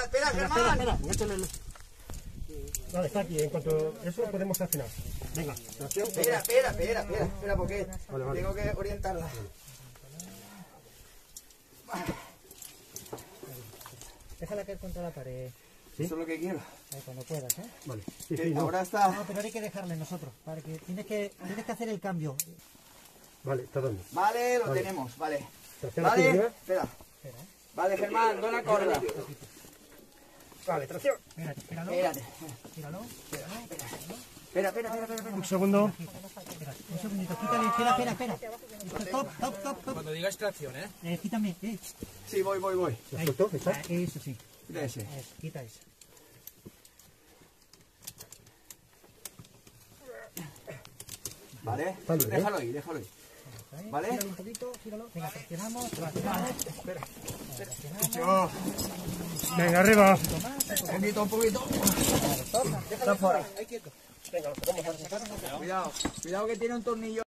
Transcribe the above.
Espera, Germán. Espera. Vale, está aquí. En cuanto eso podemos accionar. Venga, acción. Espera, porque Vale. tengo que orientarla. Déjala caer contra la pared. ¿Sí? Eso es lo que quiero. Cuando puedas, ¿eh? Vale. Sí, Que no. ahora está. No, pero ahora hay que dejarle nosotros. Para que tienes que hacer el cambio. Vale, está dando. Vale, lo Vale. tenemos, vale. Tracción aquí Vale, arriba. espera. Vale, Germán, dona corda. Vale, tracción. Espérate, espéralo. Espérate. Espéralo. Espera. Un segundo. Espera, un segundito. Quítale, espera. Stop. Cuando digas tracción, ¿eh? Quítame. Sí, voy. ¿La suelto? ¿Está? Eso sí. Mira ese. Quita eso. Vale, Vale, ¿eh? déjalo ahí. ¿Vale? Gíralo un poquito, gíralo. Venga, traccionamos. Venga, arriba. Un poquito. Está fuera. Ahí quieto. Cuidado que tiene un tornillo.